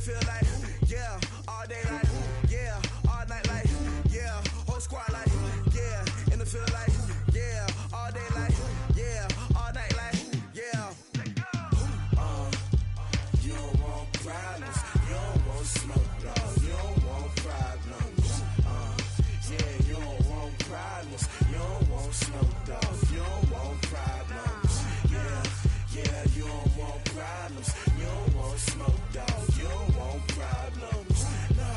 feel like, yeah, all day like, yeah, all night like, yeah, whole squad like, yeah, in the field like, yeah, all day like, yeah, all night like, yeah. You don't want problems, you don't want smoke, dog, you don't want problems. Yeah, you don't want problems, you don't want smoke, dog, you don't want problems. Yeah, you don't want problems, you don't want smoke, dog, you don't want problems. No,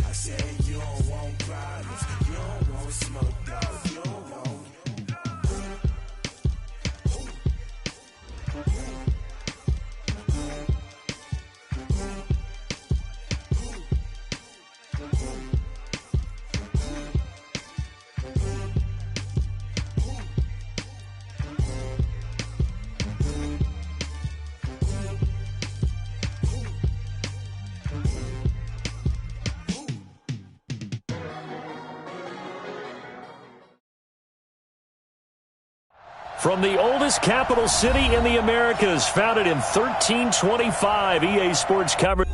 I said you don't want problems, you don't want smoke, dog, you don't want. From the oldest capital city in the Americas, founded in 1325, EA Sports coverage.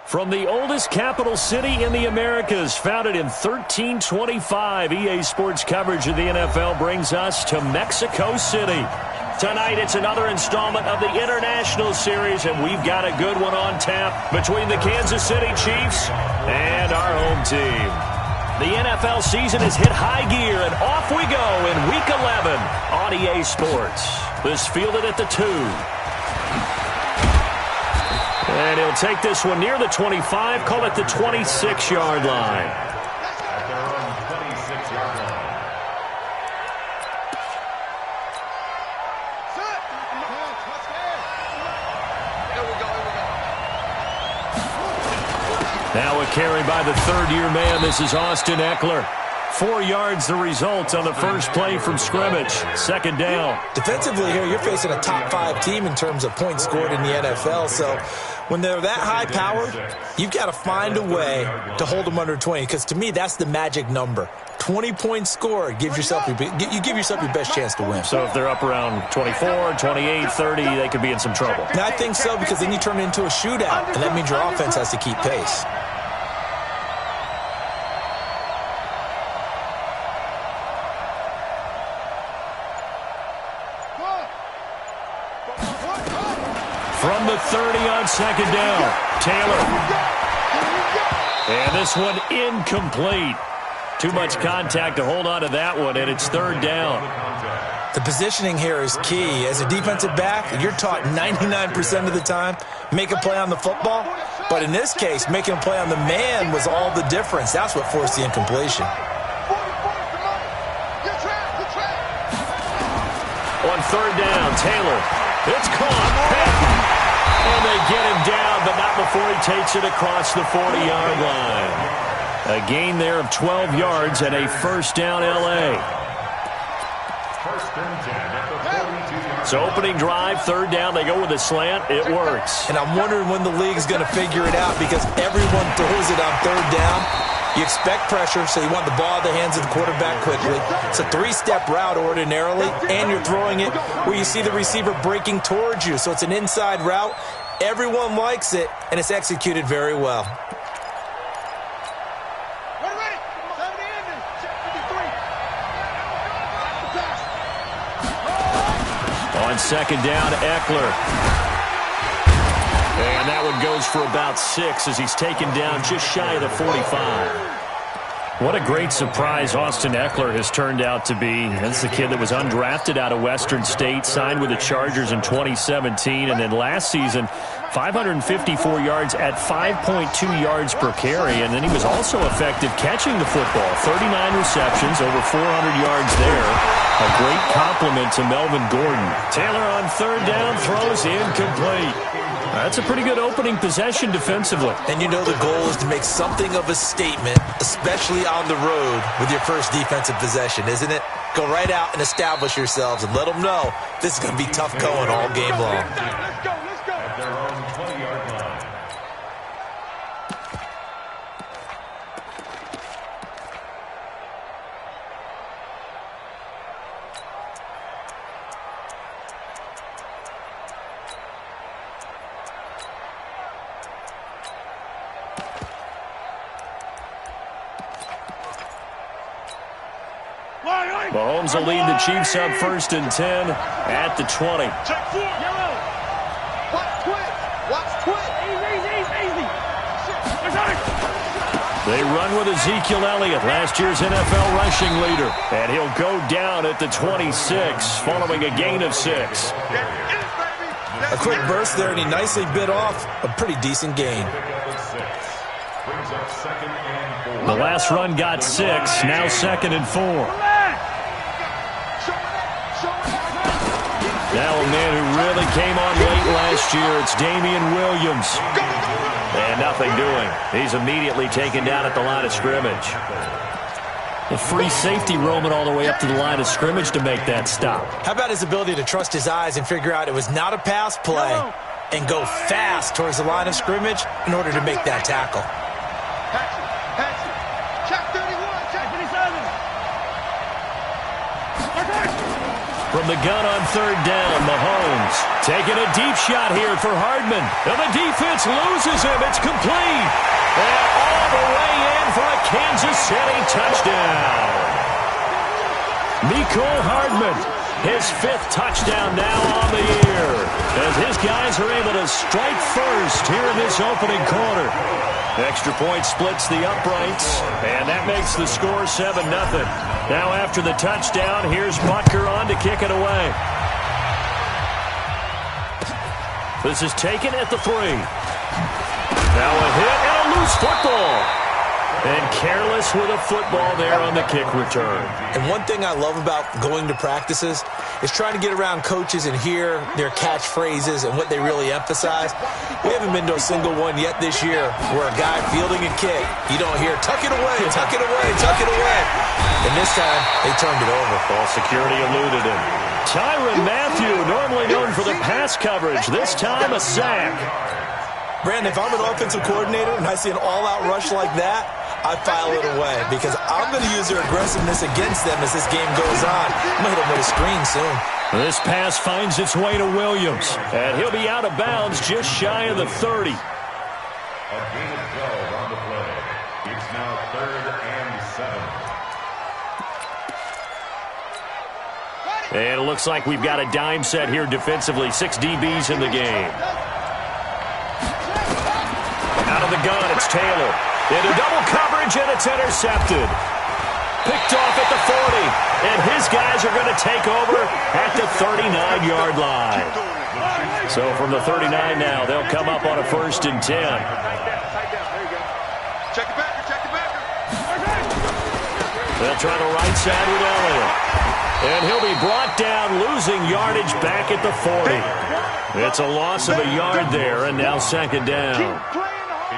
From the oldest capital city in the Americas, founded in 1325, EA Sports coverage of the NFL brings us to Mexico City. Tonight, it's another installment of the International Series, and we've got a good one on tap between the Kansas City Chiefs and our home team. The NFL season has hit high gear, and off we go in Week 11 on EA Sports. This fielded at the 2. And he'll take this one near the 25, call it the 26-yard line. At their own 26-yard line. Now a carry by the third-year man. This is Austin Eckler. 4 yards the result on the first play from scrimmage. Second down. Defensively here, you're facing a top-5 team in terms of points scored in the NFL. So when they're that high-powered, you've got to find a way to hold them under 20. Because to me, that's the magic number. 20 points scored, you give yourself your best chance to win. So if they're up around 24, 28, 30, they could be in some trouble. Now, I think so, because then you turn it into a shootout, and that means your offense has to keep pace. From the 30 on second down, Taylor. And this one incomplete. Too much contact to hold on to that one, and it's third down. The positioning here is key. As a defensive back, you're taught 99% of the time, make a play on the football. But in this case, making a play on the man was all the difference. That's what forced the incompletion. On third down, Taylor. It's caught. And they get him down, but not before he takes it across the 40-yard line. A gain there of 12 yards and a first down L.A. First and 10 at the 42-yard. So opening drive, third down, they go with a slant. It works. And I'm wondering when the league's going to figure it out because everyone throws it on third down. You expect pressure, so you want the ball in the hands of the quarterback quickly. It's a three-step route ordinarily, and you're throwing it where you see the receiver breaking towards you. So it's an inside route. Everyone likes it, and it's executed very well. On second down, Eckler. And that one goes for about 6 as he's taken down just shy of the 45. What a great surprise Austin Eckler has turned out to be. That's the kid that was undrafted out of Western State, signed with the Chargers in 2017, and then last season, 554 yards at 5.2 yards per carry, and then he was also effective catching the football. 39 receptions, over 400 yards there. A great compliment to Melvin Gordon. Taylor on third down, throws incomplete. That's a pretty good opening possession defensively. And you know the goal is to make something of a statement, especially on the road with your first defensive possession, isn't it? Go right out and establish yourselves and let them know this is going to be tough going all game long. Let's go. At their own 20-yard line. Mahomes will lead the Chiefs up first and 10 at the 20. Check 4. Yellow. Watch twist. Easy. They run with Ezekiel Elliott, last year's NFL rushing leader. And he'll go down at the 26 following a gain of 6. A quick burst there, and he nicely bit off a pretty decent gain. The last run got 6, now second and 4. Now a man who really came on late last year, it's Damian Williams. And nothing doing. He's immediately taken down at the line of scrimmage. The free safety roaming all the way up to the line of scrimmage to make that stop. How about his ability to trust his eyes and figure out it was not a pass play and go fast towards the line of scrimmage in order to make that tackle? From the gun on third down, Mahomes taking a deep shot here for Hardman. And the defense loses him. It's complete. And all the way in for a Kansas City touchdown. Mecole Hardman, his 5th touchdown now on the year, as his guys are able to strike first here in this opening quarter. Extra point splits the uprights, and that makes the score 7-0. Now after the touchdown, here's Butker on to kick it away. This is taken at the 3. Now a hit and a loose football. And careless with a football there on the kick return. And one thing I love about going to practices is trying to get around coaches and hear their catchphrases and what they really emphasize. We haven't been to a single one yet this year where a guy fielding a kick, you don't hear, tuck it away, tuck it away, tuck it away. And this time, they turned it over. Ball security eluded him. Tyrann Mathieu, normally known for the pass coverage, this time a sack. Brandon, if I'm an offensive coordinator and I see an all-out rush like that, I file it away because I'm going to use their aggressiveness against them as this game goes on. I'm going to hit them with a screen soon. This pass finds its way to Williams, and he'll be out of bounds just shy of the 30. A gain of 12 on the play. It's now 3rd and 7. And it looks like we've got a dime set here defensively. 6 DBs in the game. the gun. It's Taylor. Into double coverage, and it's intercepted. Picked off at the 40. And his guys are going to take over at the 39-yard line. So from the 39 now, they'll come up on a 1st and 10. Tight down. There you go. Check it back. They'll try the right side with Elliott. And he'll be brought down, losing yardage back at the 40. It's a loss of a yard there, and now 2nd down.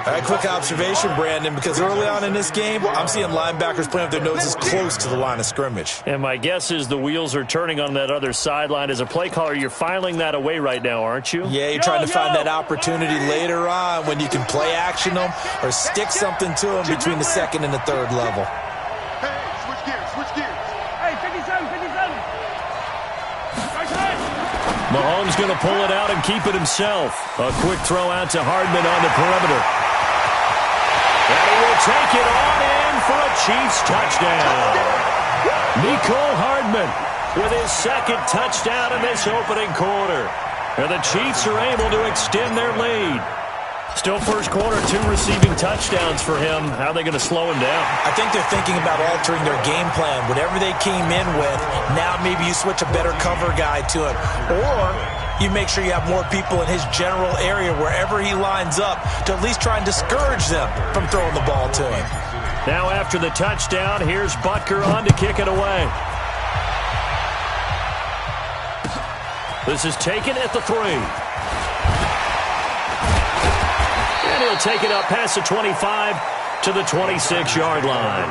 All right, quick observation, Brandon, because early on in this game, I'm seeing linebackers playing with their noses close to the line of scrimmage. And my guess is the wheels are turning on that other sideline. As a play caller, you're filing that away right now, aren't you? Yeah, you're trying to find that opportunity later on when you can play action them or stick something to them between the 2nd and the 3rd level. Mahomes going to pull it out and keep it himself. A quick throw out to Hardman on the perimeter. And he will take it on in for a Chiefs touchdown. Mecole Hardman with his 2nd touchdown in this opening quarter. And the Chiefs are able to extend their lead. Still first quarter, 2 receiving touchdowns for him. How are they going to slow him down? I think they're thinking about altering their game plan. Whatever they came in with, now maybe you switch a better cover guy to him. Or you make sure you have more people in his general area wherever he lines up to at least try and discourage them from throwing the ball to him. Now after the touchdown, here's Butker on to kick it away. This is taken at the 3. And he'll take it up past the 25 to the 26-yard line.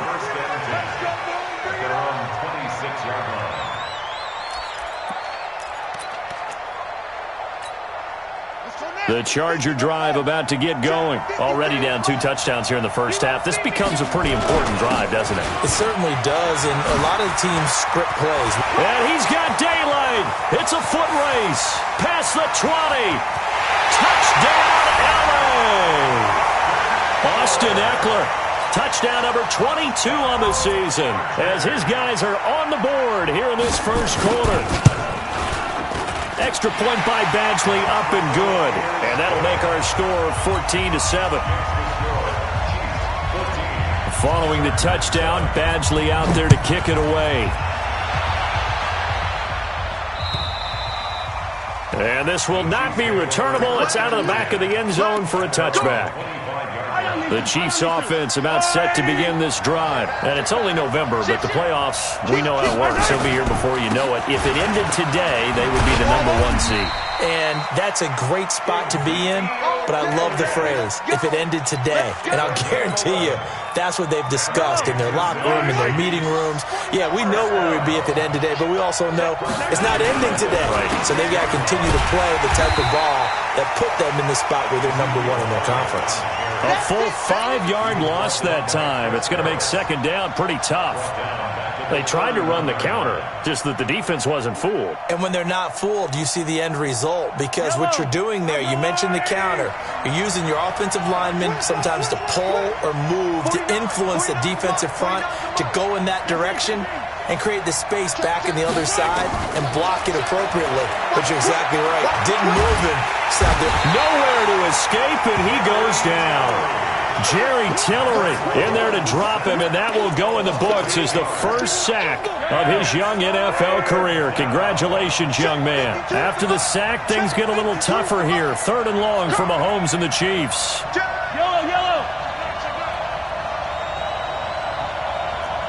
The Charger drive about to get going. Already down 2 touchdowns here in the first half. This becomes a pretty important drive, doesn't it? It certainly does, and a lot of teams script plays. And he's got daylight. It's a foot race. Past the 20. Touchdown, LA! Austin Eckler, touchdown number 22 on the season, as his guys are on the board here in this first quarter. Extra point by Badgley, up and good. And that'll make our score 14-7. Following the touchdown, Badgley out there to kick it away. And this will not be returnable. It's out of the back of the end zone for a touchback. The Chiefs offense about set to begin this drive. And it's only November, but the playoffs, we know how it works. They'll be here before you know it. If it ended today, they would be the #1 seed. And that's a great spot to be in, but I love the phrase, if it ended today. And I'll guarantee you, that's what they've discussed in their locker room, in their meeting rooms. Yeah, we know where we'd be if it ended today, but we also know it's not ending today. Right. So they've got to continue to play the type of ball that put them in the spot where they're #1 in their conference. A full 5-yard loss that time. It's going to make 2nd down pretty tough. They tried to run the counter, just that the defense wasn't fooled. And when they're not fooled, you see the end result, because what you're doing there, you mentioned the counter. You're using your offensive linemen sometimes to pull or move to influence the defensive front to go in that direction and create the space back in the other side and block it appropriately. But you're exactly right. Didn't move him. Nowhere to escape, and he goes down. Jerry Tillery in there to drop him, and that will go in the books as the first sack of his young NFL career. Congratulations, young man. After the sack, things get a little tougher here. 3rd and long for Mahomes and the Chiefs. Yellow, yellow.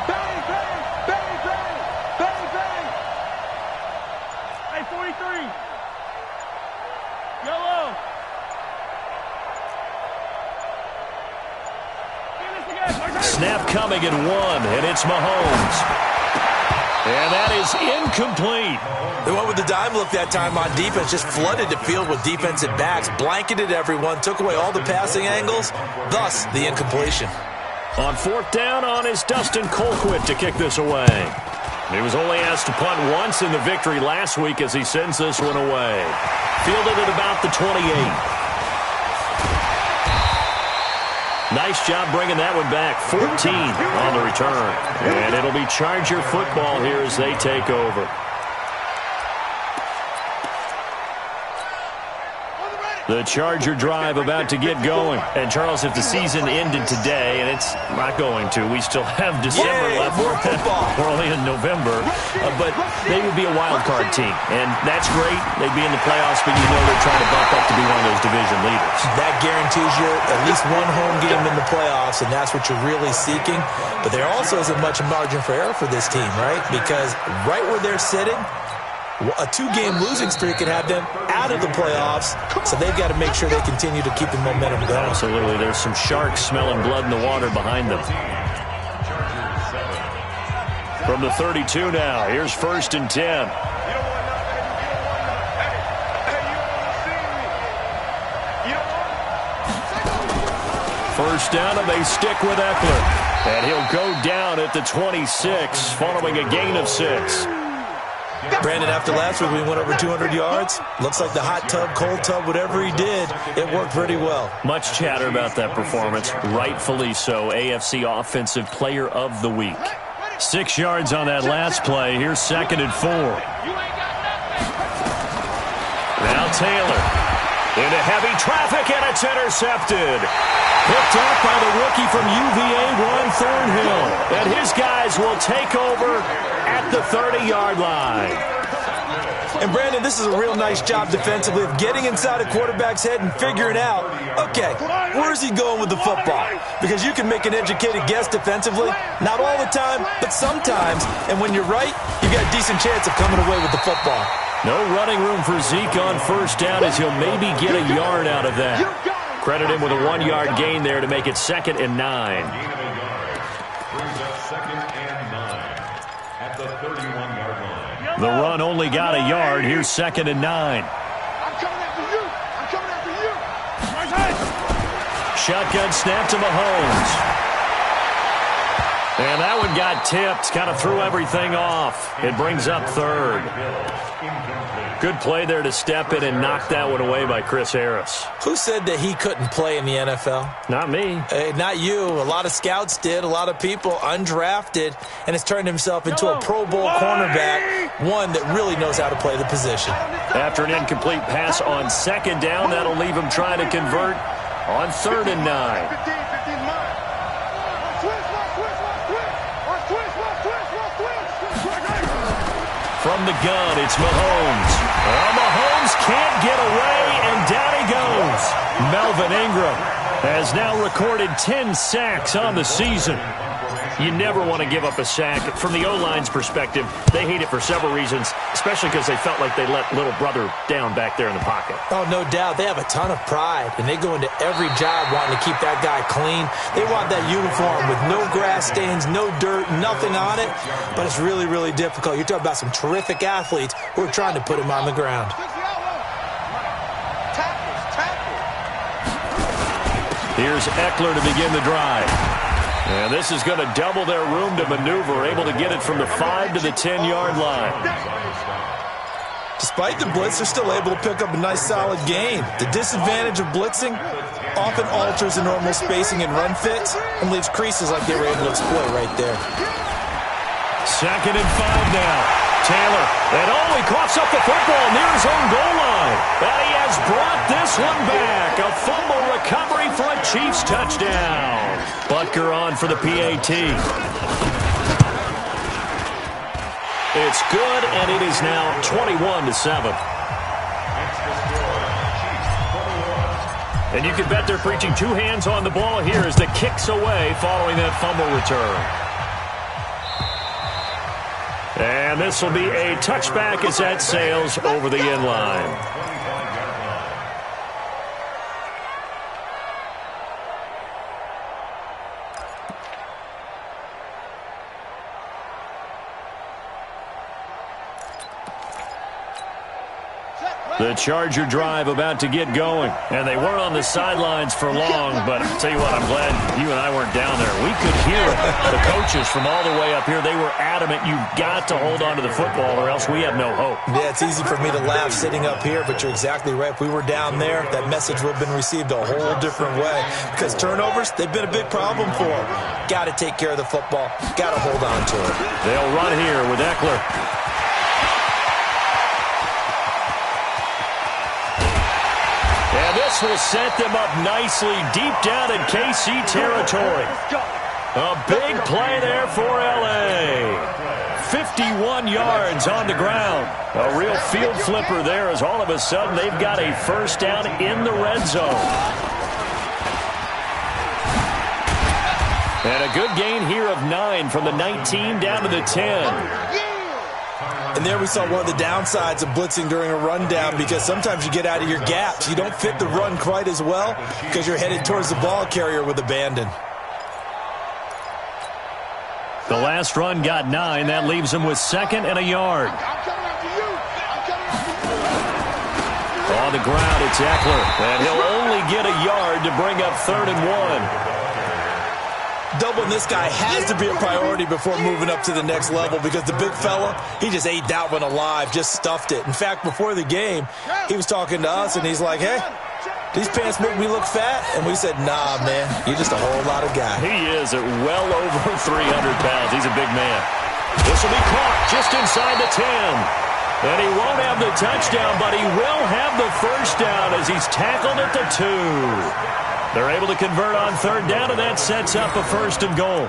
Bang, bang, bang, bang, bang, bang. Hey, 43. Yellow. Snap coming at 1, and it's Mahomes. And that is incomplete. They went with the dime look that time on defense, just flooded the field with defensive backs, blanketed everyone, took away all the passing angles, thus the incompletion. On 4th down, on is Dustin Colquitt to kick this away. He was only asked to punt once in the victory last week as he sends this one away. Fielded at about the 28. Nice job bringing that one back. 14 on the return. And it'll be Charger football here as they take over. On the ready. The Charger drive about to get going. And, Charles, if the season ended today, and it's not going to, we still have December left. More football. We're only in November. But they would be a wild card team. And that's great. They'd be in the playoffs, but you know they're trying to bump up to be one of those division leaders. That guarantees you at least one home game in the playoffs, and that's what you're really seeking. But there also isn't much margin for error for this team, right? Because right where they're sitting, a 2-game losing streak could have them out of the playoffs, so they've got to make sure they continue to keep the momentum going. Absolutely. There's some sharks smelling blood in the water behind them. From the 32 now, here's 1st and 10. First down, and they stick with Eckler. And he'll go down at the 26, following a gain of 6. Brandon, after last week we went over 200 yards. Looks like the hot tub, cold tub, whatever he did, it worked pretty well. Much chatter about that performance. Rightfully so. AFC Offensive Player of the Week. 6 yards on that last play. Here's 2nd and 4. Now Taylor into heavy traffic, and it's intercepted. Picked up by the rookie from UVA, Juan Thornhill. And his guys will take over at the 30-yard line. And, Brandon, this is a real nice job defensively of getting inside a quarterback's head and figuring out, okay, where is he going with the football? Because you can make an educated guess defensively. Not all the time, but sometimes. And when you're right, you got a decent chance of coming away with the football. No running room for Zeke on 1st down, as he'll maybe get a yard out of that. Credit him with a 1-yard gain there to make it 2nd and 9. The run only got a yard. Here's 2nd and 9. I'm coming after you. I'm coming after you. Shotgun snap to Mahomes. And that one got tipped. Kind of threw everything off. It brings up 3rd. Good play there to step in and knock that one away by Chris Harris. Who said that he couldn't play in the NFL? Not me. Hey, not you. A lot of scouts did. A lot of people undrafted, and has turned himself into a Pro Bowl cornerback, one that really knows how to play the position. After an incomplete pass on 2nd down, that'll leave him trying to convert on 3rd and 9. 15 mine. From the gun, it's Mahomes. Oh, Mahomes can't get away, and down he goes. Melvin Ingram has now recorded 10 sacks on the season. You never want to give up a sack. From the O-line's perspective, they hate it for several reasons, especially because they felt like they let little brother down back there in the pocket. Oh, no doubt. They have a ton of pride, and they go into every job wanting to keep that guy clean. They want that uniform with no grass stains, no dirt, nothing on it, but it's really, really difficult. You're talking about some terrific athletes who are trying to put him on the ground. Here's Eckler to begin the drive. And this is going to double their room to maneuver, able to get it from the 5 to the 10-yard line. Despite the blitz, they're still able to pick up a nice, solid gain. The disadvantage of blitzing often alters the normal spacing and run fits and leaves creases like they were able to exploit right there. 2nd and 5 now. Taylor, and he coughs up the football near his own goal line. And he has brought this one back. A fumble recovery for a Chiefs touchdown. Butker on for the PAT. It's good, and it is now 21-7. And you can bet they're preaching 2 hands on the ball here as the kick's away following that fumble return. And this will be a touchback as that sails over the end line. The Charger drive about to get going. And they weren't on the sidelines for long, but I'll tell you what, I'm glad you and I weren't down there. We could hear the coaches from all the way up here. They were adamant, you've got to hold on to the football or else we have no hope. Yeah, it's easy for me to laugh sitting up here, but you're exactly right. If we were down there, that message would have been received a whole different way. Because turnovers, they've been a big problem for them. Got to take care of the football. Got to hold on to it. They'll run here with Eckler. And this will set them up nicely deep down in KC territory. A big play there for L.A. 51 yards on the ground. A real field flipper there as all of a sudden they've got a first down in the red zone. And a good gain here of 9 from the 19 down to the 10. And there we saw one of the downsides of blitzing during a rundown, because sometimes you get out of your gaps. You don't fit the run quite as well because you're headed towards the ball carrier with abandon. The last run got 9. That leaves him with 2nd and a yard. On the ground, it's Eckler. And he'll only get a yard to bring up 3rd and 1. Doubling this guy has to be a priority before moving up to the next level, because the big fella, he just ate that one alive, just stuffed it. In fact, before the game, he was talking to us, and he's like, hey, these pants make me look fat? And we said, nah, man, you're just a whole lot of guy. He is at well over 300 pounds. He's a big man. This will be caught just inside the 10. And he won't have the touchdown, but he will have the first down as he's tackled at the 2. They're able to convert on 3rd down, and that sets up a 1st and goal.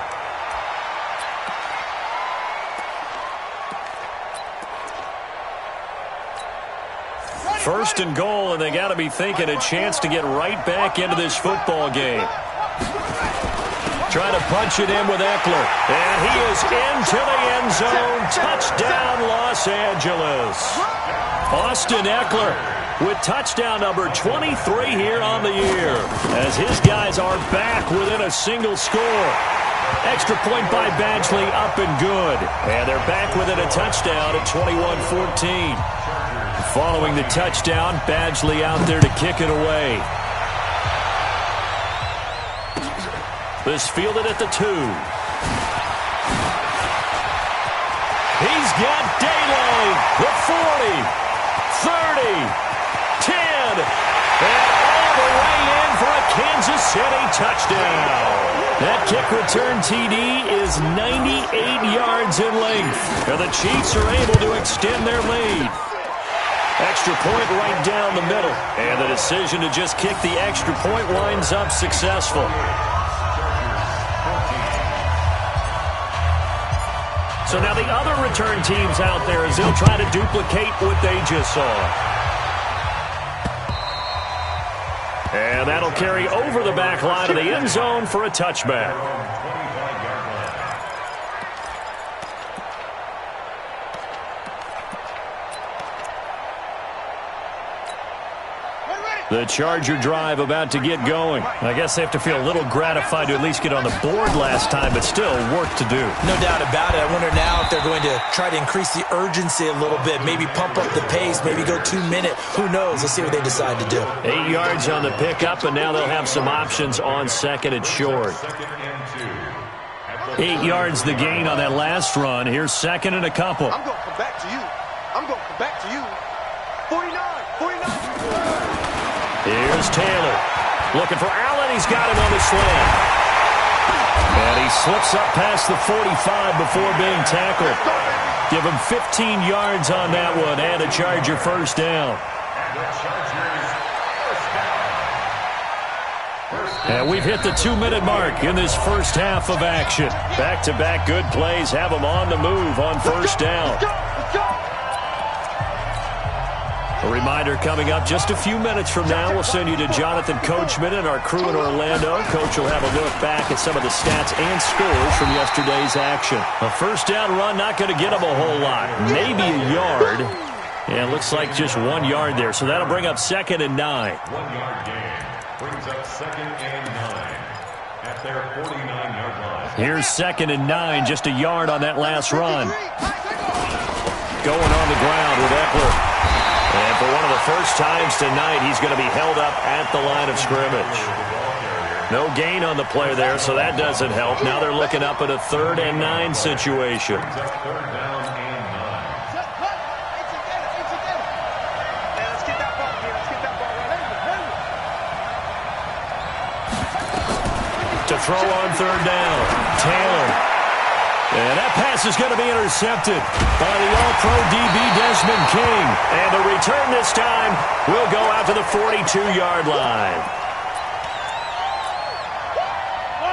First and goal, and they got to be thinking a chance to get right back into this football game. Trying to punch it in with Eckler. And he is into the end zone. Touchdown, Los Angeles. Austin Eckler with touchdown number 23 here on the year, as his guys are back within a single score. Extra point by Badgley, up and good. And they're back within a touchdown at 21-14. Following the touchdown, Badgley out there to kick it away. This fielded at the 2. He's got daylight. The 40, 30, 10, and all the way in for a Kansas City touchdown. That kick return TD is 98 yards in length, and the Chiefs are able to extend their lead. Extra point right down the middle, and the decision to just kick the extra point winds up successful. So now the other return teams out there, as they'll try to duplicate what they just saw. And that'll carry over the back line of the end zone for a touchback. The Charger drive about to get going. I guess they have to feel a little gratified to at least get on the board last time, but still work to do. No doubt about it. I wonder now if they're going to try to increase the urgency a little bit, maybe pump up the pace, maybe go 2-minute. Who knows? Let's see what they decide to do. 8 yards on the pickup, and now they'll have some options on 2nd and short. 8 yards the gain on that last run. Here's 2nd and a couple. I'm going to come back to you. I'm going to come back to you. 49. Here's Taylor. Looking for Allen. He's got him on the slant. And he slips up past the 45 before being tackled. Give him 15 yards on that one and a Charger first down. And we've hit the 2-minute mark in this first half of action. Back-to-back good plays have them on the move on first down. A reminder coming up just a few minutes from now. We'll send you to Jonathan Coachman and our crew in Orlando. Coach will have a look back at some of the stats and scores from yesterday's action. A first down run, not going to get him a whole lot. Maybe a yard. And it looks like just 1 yard there. So that'll bring up 2nd and 9. 1 yard gain brings up 2nd and 9 at their 49-yard line. Here's 2nd and 9, just a yard on that last run. Going on the ground with Eckler. And for one of the first times tonight, he's going to be held up at the line of scrimmage. No gain on the play there, so that doesn't help. Now they're looking up at a 3rd and 9 situation. To throw on 3rd down, Taylor. And that pass is going to be intercepted by the All-Pro DB Desmond King. And the return this time will go out to the 42-yard line.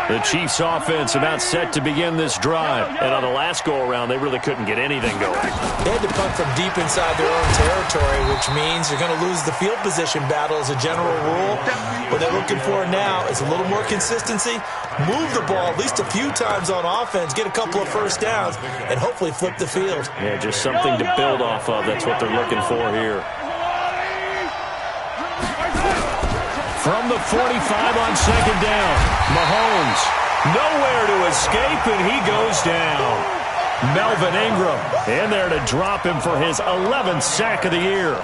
The Chiefs' offense about set to begin this drive. And on the last go-around, they really couldn't get anything going. They had to punt from deep inside their own territory, which means you're going to lose the field position battle as a general rule. What they're looking for now is a little more consistency, move the ball at least a few times on offense, get a couple of first downs, and hopefully flip the field. Yeah, just something to build off of. That's what they're looking for here. From the 45 on second down, Mahomes nowhere to escape, and he goes down. Melvin Ingram in there to drop him for his 11th sack of the year.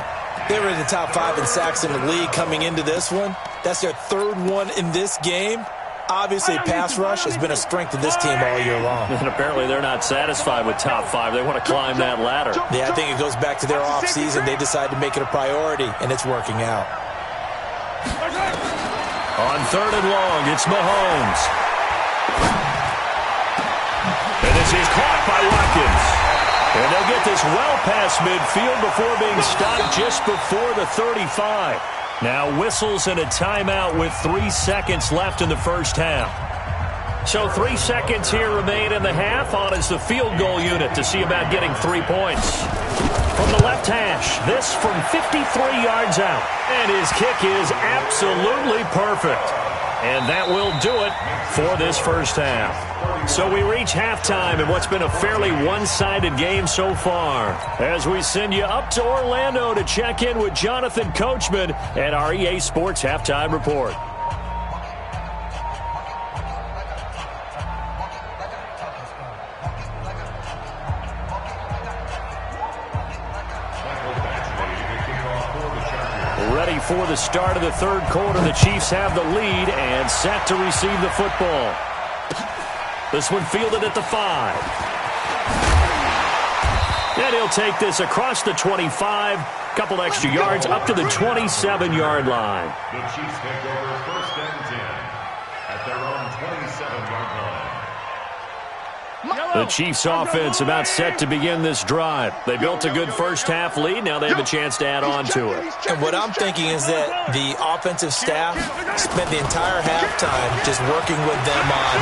They were in the top 5 in sacks in the league coming into this one. That's their 3rd one in this game. Obviously, pass rush has been a strength of this team all year long. And apparently they're not satisfied with top 5. They want to climb that ladder. Yeah, I think it goes back to their offseason. They decided to make it a priority, and it's working out. On 3rd and long, it's Mahomes. And this is caught by Watkins. And they'll get this well past midfield before being stopped just before the 35. Now whistles and a timeout with 3 seconds left in the first half. So 3 seconds here remain in the half. On is the field goal unit to see about getting 3 points. From the left hash, this from 53 yards out. And his kick is absolutely perfect. And that will do it for this first half. So we reach halftime in what's been a fairly one-sided game so far. As we send you up to Orlando to check in with Jonathan Coachman at our EA Sports Halftime Report. Ready for the start of the 3rd quarter. The Chiefs have the lead and set to receive the football. This one fielded at the 5. And he'll take this across the 25. Couple extra yards up to the 27-yard line. The Chiefs take over 1st and 10 at their own 27-yard line. The Chiefs offense about set to begin this drive. They built a good first half lead. Now they have a chance to add on to it. And what I'm thinking is that the offensive staff spent the entire halftime just working with them on,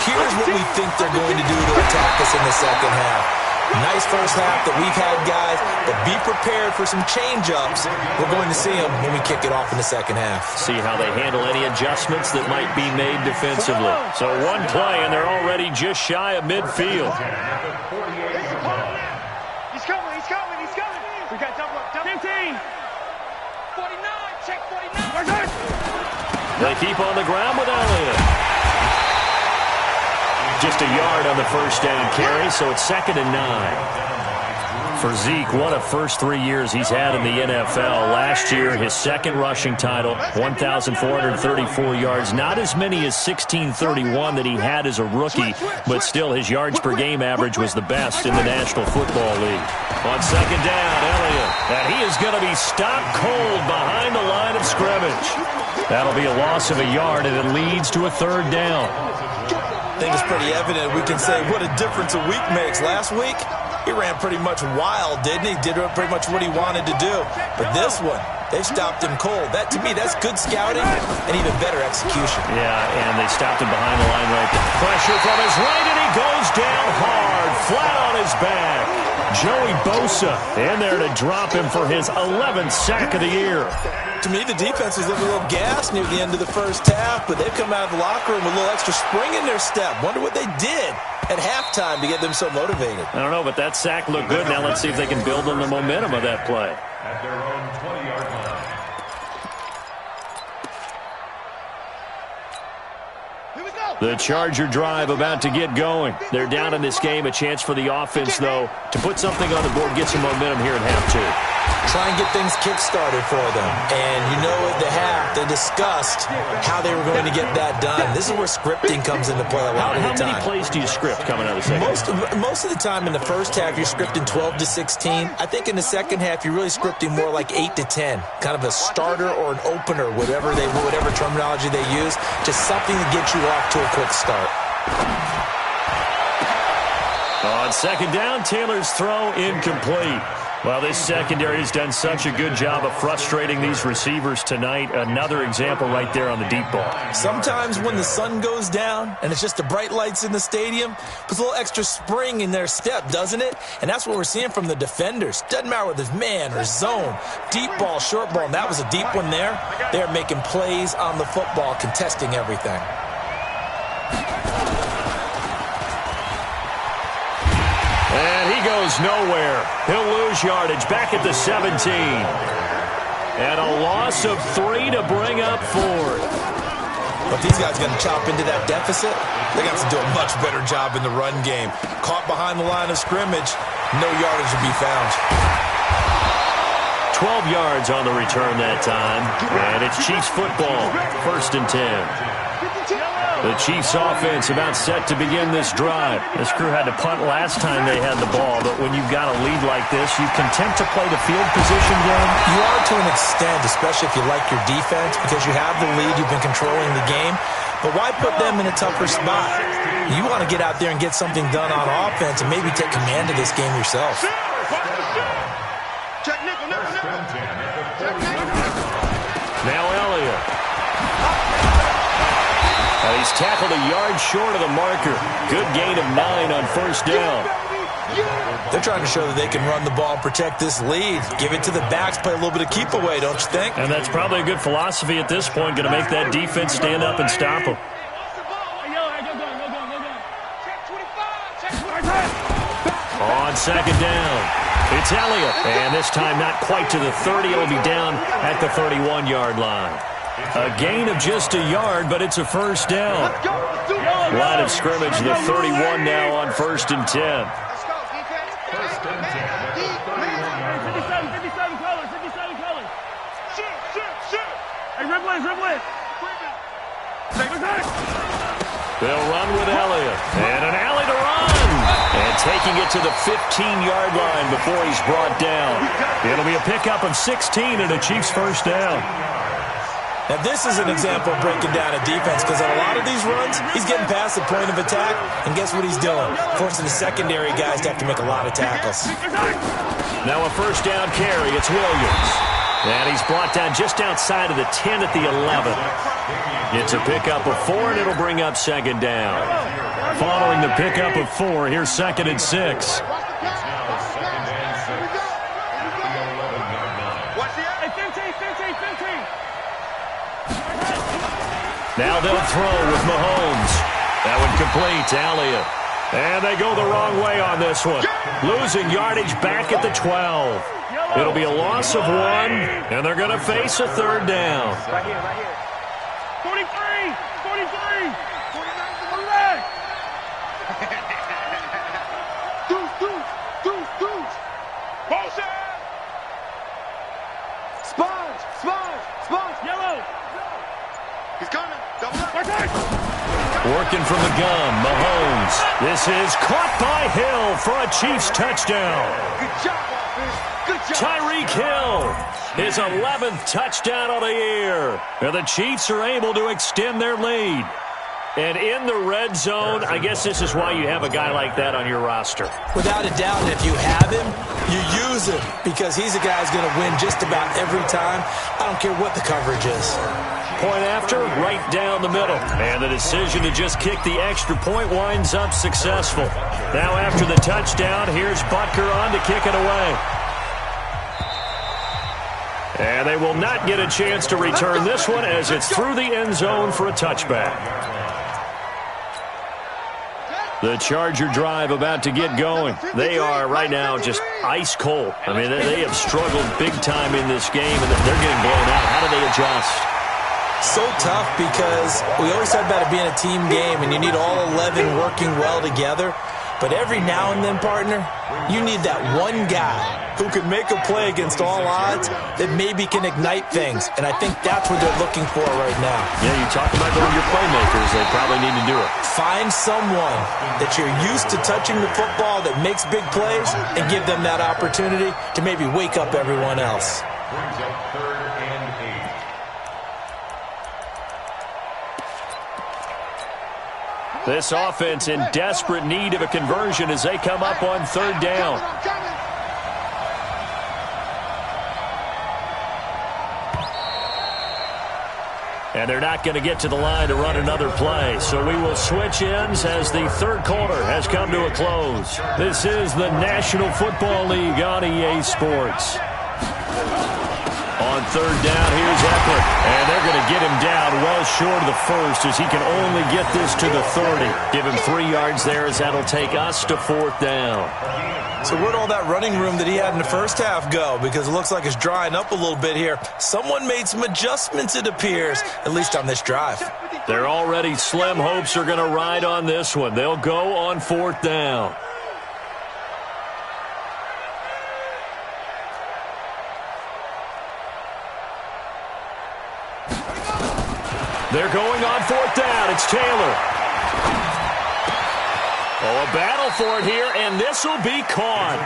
here's what we think they're going to do to attack us in the second half. Nice first half that we've had, guys, but be prepared for some change-ups. We're going to see them when we kick it off in the second half. See how they handle any adjustments that might be made defensively. So one play, and they're already just shy of midfield. He's coming. We got double up. 15. 49, check 49. They keep on the ground with Elliott. Just a yard on the first down carry, so it's 2nd and 9. For Zeke, what a first 3 years he's had in the NFL. Last year, his 2nd rushing title, 1,434 yards. Not as many as 1,631 that he had as a rookie, but still his yards per game average was the best in the National Football League. On 2nd down, Elliott. And he is going to be stopped cold behind the line of scrimmage. That'll be a loss of a yard, and it leads to a 3rd down. I think it's pretty evident. We can say what a difference a week makes. Last week, he ran pretty much wild, didn't he? Did pretty much what he wanted to do. But this one, they stopped him cold. That, to me, that's good scouting and even better execution. Yeah, and they stopped him behind the line right there. Pressure from his right, and he goes down hard, flat on his back. Joey Bosa in there to drop him for his 11th sack of the year. To me, the defense was looking a little gassed near the end of the first half, but they've come out of the locker room with a little extra spring in their step. Wonder what they did at halftime to get them so motivated. I don't know, but that sack looked good. Now let's see if they can build on the momentum of that play. At their own 20-yard line. The Charger drive about to get going. They're down in this game. A chance for the offense, though, to put something on the board, get some momentum here in half 2. Try and get things kick-started for them. And you know at the half, they discussed how they were going to get that done. This is where scripting comes into play a lot of the time. How many plays do you script coming out of the second half? Most of the time in the first half, you're scripting 12 to 16. I think in the second half, you're really scripting more like 8 to 10. Kind of a starter or an opener, whatever terminology they use. Just something to get you off to a quick start. On second down, Taylor's throw incomplete. Well, this secondary has done such a good job of frustrating these receivers tonight. Another example right there on the deep ball. Sometimes when the sun goes down and it's just the bright lights in the stadium, puts a little extra spring in their step, doesn't it? And that's what we're seeing from the defenders. Doesn't matter whether it's man or zone, deep ball, short ball, and that was a deep one there. They're making plays on the football, contesting everything. And he goes nowhere. He'll lose yardage back at the 17. And a loss of 3 to bring up 4. But these guys are going to chop into that deficit. They're going to have to do a much better job in the run game. Caught behind the line of scrimmage, no yardage to be found. 12 yards on the return that time. And it's Chiefs football, 1st and 10. The Chiefs offense about set to begin this drive. This crew had to punt last time they had the ball, but when you've got a lead like this, you content to play the field position game? You are to an extent, especially if you like your defense, because you have the lead, you've been controlling the game. But why put them in a tougher spot? You want to get out there and get something done on offense and maybe take command of this game yourself. Now Elliott. He's tackled a yard short of the marker. Good gain of 9 on 1st down. They're trying to show that they can run the ball and protect this lead. Give it to the backs, play a little bit of keep away, don't you think? And that's probably a good philosophy at this point, going to make that defense stand up and stop them. On second down, it's Elliott. And this time not quite to the 30. It'll be down at the 31-yard line. A gain of just a yard, but it's a 1st down. Line of scrimmage, the 31 now on 1st and 10. They'll run with Elliott. And an alley to run. And taking it to the 15-yard line before he's brought down. It'll be a pickup of 16 and a Chiefs 1st down. Now, this is an example of breaking down a defense because on a lot of these runs, he's getting past the point of attack, and guess what he's doing? Forcing the secondary guys to have to make a lot of tackles. Now a 1st down carry. It's Williams. And he's brought down just outside of the 10 at the 11. It's a pickup of 4, and it'll bring up 2nd down. Following the pickup of 4, here's 2nd and 6. Now they'll throw with Mahomes. That one complete to Elliott. And they go the wrong way on this one. Losing yardage back at the 12. It'll be a loss of 1, and they're going to face a 3rd down. Right here, right here. 43! 43! 49! Deuce! Motion! Sponge! Yellow! He's coming! Working from the gun, Mahomes. This is caught by Hill for a Chiefs touchdown. Good job, offense. Good job. Tyreek Hill, his 11th touchdown of the year. And the Chiefs are able to extend their lead. And in the red zone, I guess this is why you have a guy like that on your roster. Without a doubt, if you have him, you use him because he's a guy who's going to win just about every time. I don't care what the coverage is. Point after, right down the middle. And the decision to just kick the extra point winds up successful. Now after the touchdown, here's Butker on to kick it away. And they will not get a chance to return this one as it's through the end zone for a touchback. The Charger drive about to get going. They are right now just ice cold. I mean, they have struggled big time in this game, and they're getting blown out. How do they adjust? So tough because we always talk about it being a team game, and you need all 11 working well together. But every now and then, partner, you need that one guy who can make a play against all odds that maybe can ignite things. And I think that's what they're looking for right now. Yeah, you talk about going to your playmakers. They probably need to do it. Find someone that you're used to touching the football that makes big plays and give them that opportunity to maybe wake up everyone else. Brings up 3rd and 8. This offense in desperate need of a conversion as they come up on third down. And they're not going to get to the line to run another play. So we will switch ends as the third quarter has come to a close. This is the National Football League on EA Sports. On third down, here's Eckler. And they're going to get him down well short of the first as he can only get this to the 30. Give him 3 yards there as that'll take us to fourth down. So where'd all that running room that he had in the first half go? Because it looks like it's drying up a little bit here. Someone made some adjustments, it appears, at least on this drive. Their already slim hopes are going to ride on this one. They'll go on fourth down. They're going on fourth down. It's Taylor. Oh, a battle for it here, and this will be caught.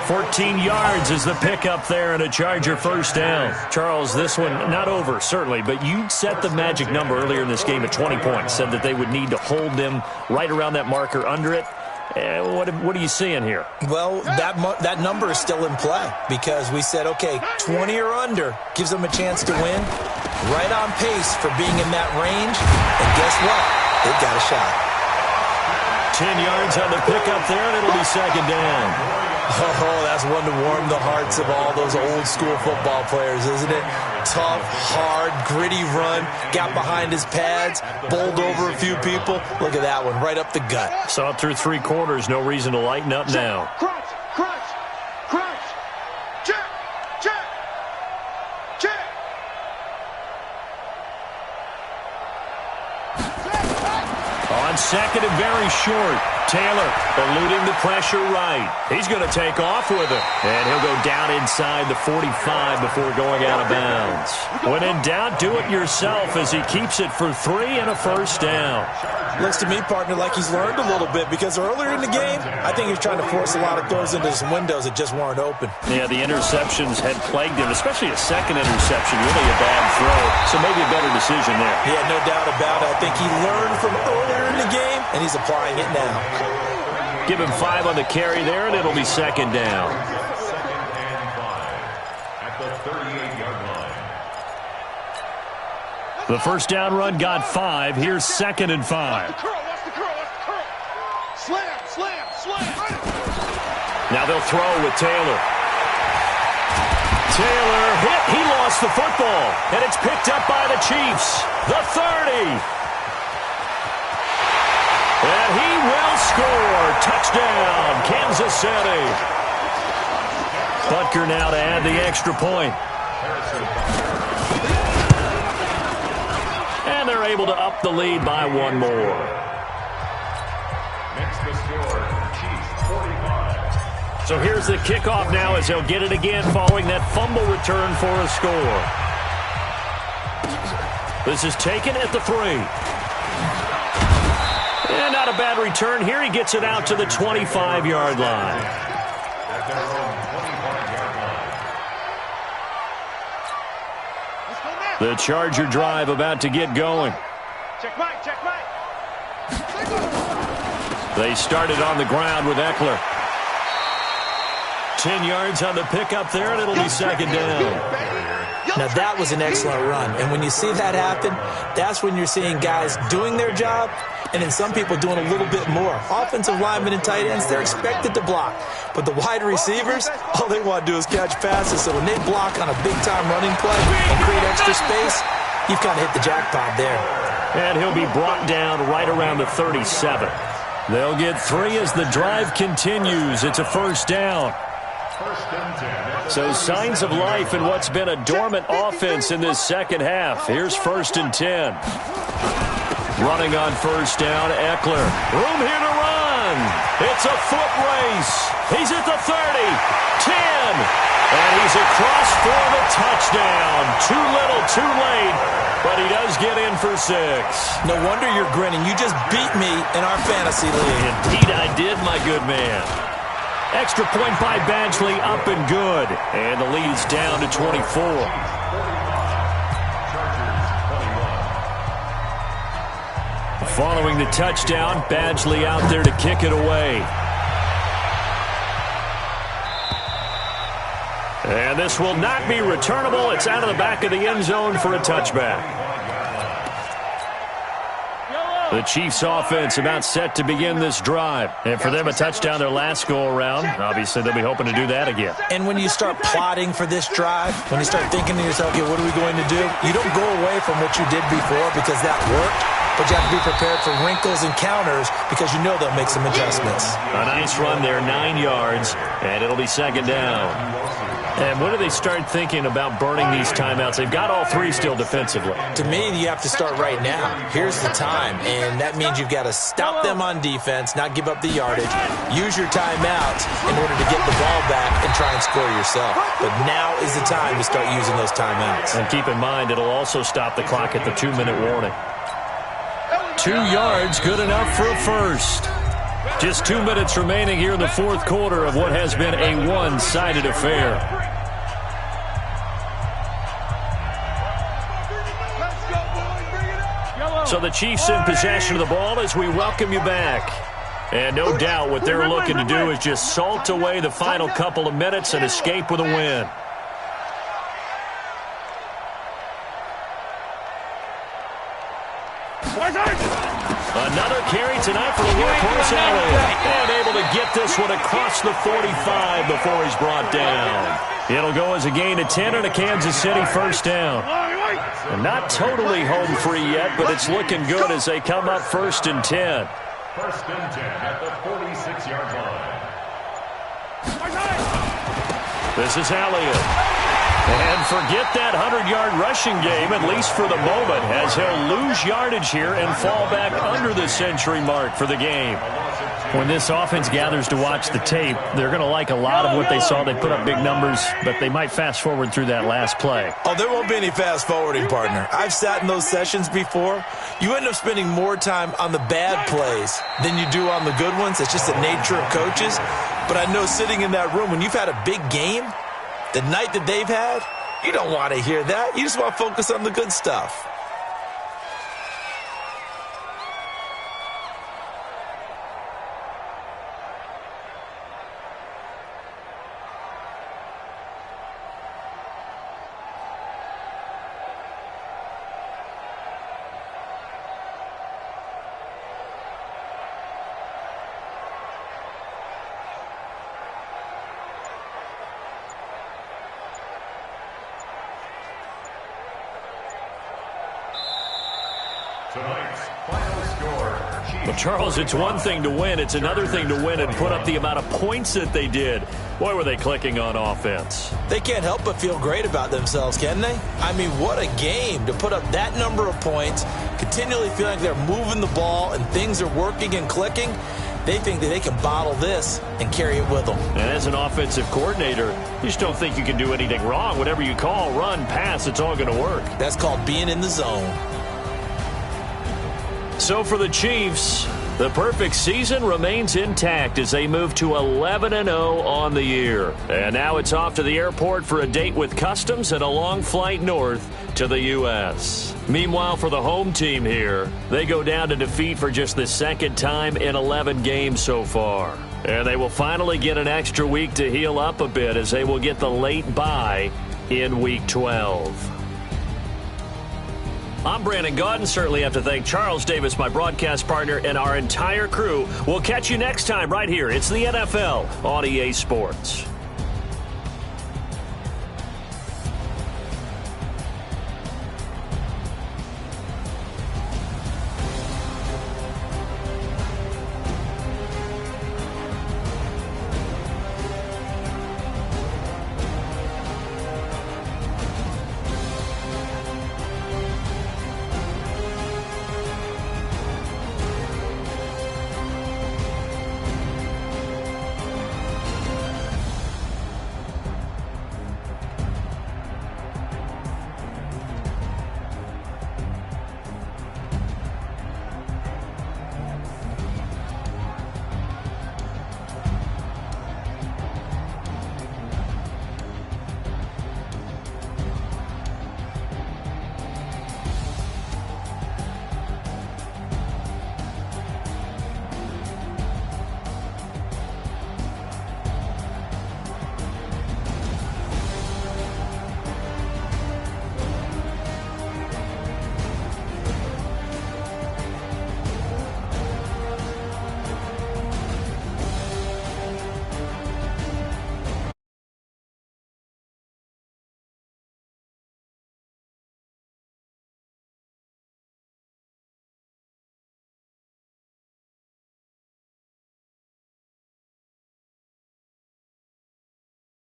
14 yards is the pickup there and a Charger first down. Charles, this one not over, certainly, but you set the magic number earlier in this game at 20 points, said that they would need to hold them right around that marker under it. What are you seeing here? Well, that number is still in play because we said, okay, 20 or under gives them a chance to win. Right on pace for being in that range. And guess what? They've got a shot. 10 yards on the pickup there, and it'll be second down. Oh, that's one to warm the hearts of all those old school football players, isn't it? Tough, hard, gritty run, got behind his pads, bowled over a few people. Look at that one, right up the gut. Saw it through 3 quarters, no reason to lighten up now. Crunch, crunch, crunch. Check, check, check. On second and very short. Taylor eluding the pressure right. He's going to take off with it. And he'll go down inside the 45 before going out of bounds. When in doubt, do it yourself as he keeps it for 3 and a first down. Looks to me, partner, like he's learned a little bit because earlier in the game, I think he's trying to force a lot of throws into some windows that just weren't open. Yeah, the interceptions had plagued him, especially a second interception, really a bad throw. So maybe a better decision there. Yeah, no doubt about it. I think he learned from earlier in the game, and he's applying it now. Give him 5 on the carry there, and it'll be second down. Second and 5 at the 38-yard line. The first down run got 5. Here's second and 5. Watch the curl, watch the curl, watch the curl. Slam, slam, slam. Now they'll throw with Taylor. Taylor hit. He lost the football, and it's picked up by the Chiefs. The 30. And he will score. Touchdown, Kansas City. Butker now to add the extra point. And they're able to up the lead by 1 more. Makes the score, Chiefs 45. So here's the kickoff now as they'll get it again following that fumble return for a score. This is taken at the 3. And not a bad return here. He gets it out to the 25-yard line. At their own 25-yard line. The Charger drive about to get going. Check Mike, check Mike. They started on the ground with Eckler. 10 yards on the pickup there, and it'll be second down. Now, that was an excellent run. And when you see that happen, that's when you're seeing guys doing their job and then some people doing a little bit more. Offensive linemen and tight ends, they're expected to block. But the wide receivers, all they want to do is catch passes. So when they block on a big-time running play and create extra space, you've kind of hit the jackpot there. And he'll be brought down right around the 37. They'll get 3 as the drive continues. It's a first down. So signs of life in what's been a dormant offense in this second half. Here's first and 10. Running on first down, Eckler. Room here to run. It's a foot race. He's at the 30, 10, and he's across for the touchdown. Too little, too late, but he does get in for 6. No wonder you're grinning. You just beat me in our fantasy league. Indeed I did, my good man. Extra point by Badgley, up and good. And the lead's down to 24. Following the touchdown, Badgley out there to kick it away. And this will not be returnable. It's out of the back of the end zone for a touchback. The Chiefs offense about set to begin this drive. And for them, a touchdown their last go-around. Obviously, they'll be hoping to do that again. And when you start plotting for this drive, when you start thinking to yourself, okay, what are we going to do? You don't go away from what you did before because that worked, but you have to be prepared for wrinkles and counters because you know they'll make some adjustments. A nice run there, 9 yards, and it'll be second down. And when do they start thinking about burning these timeouts? They've got all three still defensively. To me, you have to start right now. Here's the time, and that means you've got to stop them on defense, not give up the yardage, use your timeouts in order to get the ball back and try and score yourself. But now is the time to start using those timeouts. And keep in mind, it'll also stop the clock at the 2-minute warning. 2 yards, good enough for a first. Just 2 minutes remaining here in the fourth quarter of what has been a one-sided affair. So the Chiefs in possession of the ball as we welcome you back. And no doubt what they're looking to do is just salt away the final couple of minutes and escape with a win. Another carry tonight for the workhorse Elliott. And able to get this one across the 45 before he's brought down. It'll go as a gain of 10 and a Kansas City first down. And not totally home free yet, but it's looking good as they come up 1st and 10. 1st and 10 at the 46-yard line. This is Elliott. And forget that 100-yard rushing game, at least for the moment, as he'll lose yardage here and fall back under the century mark for the game. When this offense gathers to watch the tape, they're going to like a lot of what they saw. They put up big numbers, but they might fast forward through that last play. Oh, there won't be any fast forwarding, partner. I've sat in those sessions before. You end up spending more time on the bad plays than you do on the good ones. It's just the nature of coaches. But I know sitting in that room, when you've had a big game, the night that they've had, you don't want to hear that. You just want to focus on the good stuff. Tonight's final score. Well, Charles, it's one thing to win. It's another thing to win and put up the amount of points that they did. Boy, were they clicking on offense. They can't help but feel great about themselves, can they? I mean, what a game to put up that number of points, continually feeling like they're moving the ball and things are working and clicking. They think that they can bottle this and carry it with them. And as an offensive coordinator, you just don't think you can do anything wrong. Whatever you call, run, pass, it's all going to work. That's called being in the zone. So for the Chiefs, the perfect season remains intact as they move to 11-0 on the year. And now it's off to the airport for a date with Customs and a long flight north to the U.S. Meanwhile, for the home team here, they go down to defeat for just the second time in 11 games so far. And they will finally get an extra week to heal up a bit as they will get the late bye in Week 12. I'm Brandon Gaudin. Certainly have to thank Charles Davis, my broadcast partner, and our entire crew. We'll catch you next time right here. It's the NFL on EA Sports.